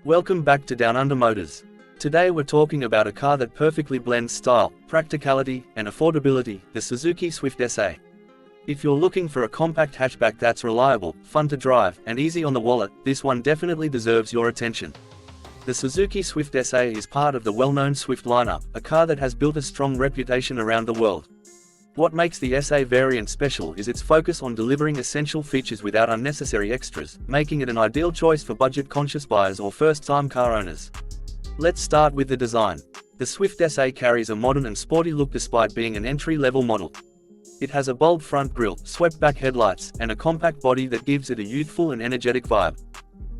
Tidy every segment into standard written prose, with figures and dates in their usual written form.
Welcome back to Downunder Motors. Today we're talking about a car that perfectly blends style, practicality, and affordability, the Suzuki Swift SA. If you're looking for a compact hatchback that's reliable, fun to drive, and easy on the wallet, this one definitely deserves your attention. The Suzuki Swift SA is part of the well-known Swift lineup, a car that has built a strong reputation around the world. What makes the SA variant special is its focus on delivering essential features without unnecessary extras, making it an ideal choice for budget-conscious buyers or first-time car owners. Let's start with the design. The Swift SA carries a modern and sporty look despite being an entry-level model. It has a bold front grille, swept-back headlights, and a compact body that gives it a youthful and energetic vibe.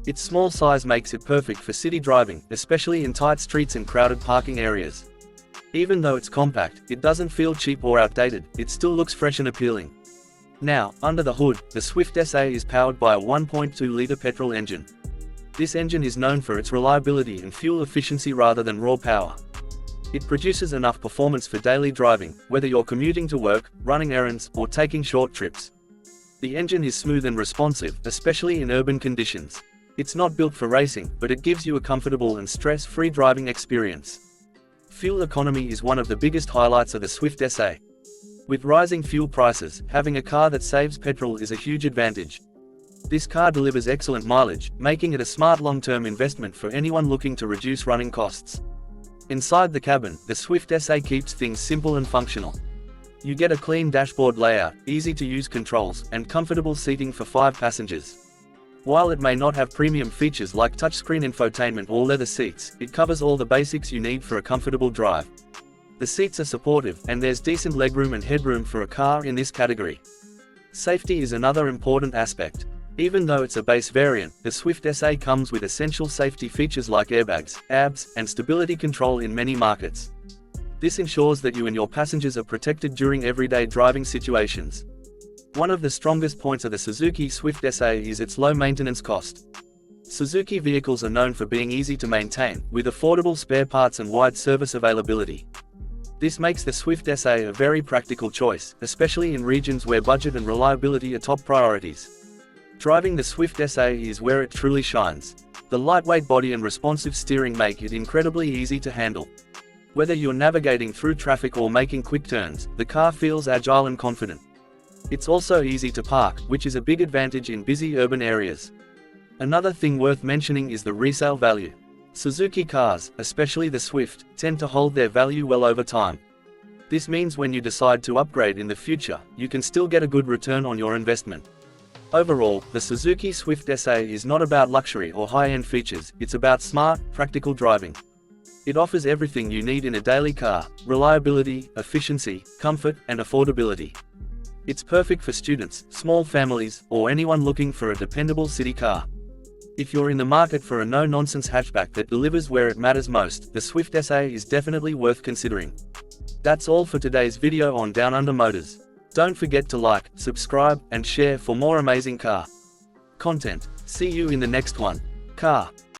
Its small size makes it perfect for city driving, especially in tight streets and crowded parking areas. Even though it's compact, it doesn't feel cheap or outdated, it still looks fresh and appealing. Now, under the hood, the Swift SA is powered by a 1.2-litre petrol engine. This engine is known for its reliability and fuel efficiency rather than raw power. It produces enough performance for daily driving, whether you're commuting to work, running errands, or taking short trips. The engine is smooth and responsive, especially in urban conditions. It's not built for racing, but it gives you a comfortable and stress-free driving experience. Fuel economy is one of the biggest highlights of the Swift SA. With rising fuel prices, having a car that saves petrol is a huge advantage. This car delivers excellent mileage, making it a smart long-term investment for anyone looking to reduce running costs. Inside the cabin, the Swift SA keeps things simple and functional. You get a clean dashboard layout, easy-to-use controls, and comfortable seating for 5 passengers. While it may not have premium features like touchscreen infotainment or leather seats, it covers all the basics you need for a comfortable drive. The seats are supportive, and there's decent legroom and headroom for a car in this category. Safety is another important aspect. Even though it's a base variant, the Swift SA comes with essential safety features like airbags, ABS, and stability control in many markets. This ensures that you and your passengers are protected during everyday driving situations. One of the strongest points of the Suzuki Swift SA is its low maintenance cost. Suzuki vehicles are known for being easy to maintain, with affordable spare parts and wide service availability. This makes the Swift SA a very practical choice, especially in regions where budget and reliability are top priorities. Driving the Swift SA is where it truly shines. The lightweight body and responsive steering make it incredibly easy to handle. Whether you're navigating through traffic or making quick turns, the car feels agile and confident. It's also easy to park, which is a big advantage in busy urban areas. Another thing worth mentioning is the resale value. Suzuki cars, especially the Swift, tend to hold their value well over time. This means when you decide to upgrade in the future, you can still get a good return on your investment. Overall, the Suzuki Swift SA is not about luxury or high-end features, it's about smart, practical driving. It offers everything you need in a daily car: reliability, efficiency, comfort, and affordability. It's perfect for students, small families, or anyone looking for a dependable city car. If you're in the market for a no-nonsense hatchback that delivers where it matters most, the Swift SA is definitely worth considering. That's all for today's video on Downunder Motors. Don't forget to like, subscribe, and share for more amazing car content. See you in the next one. Car.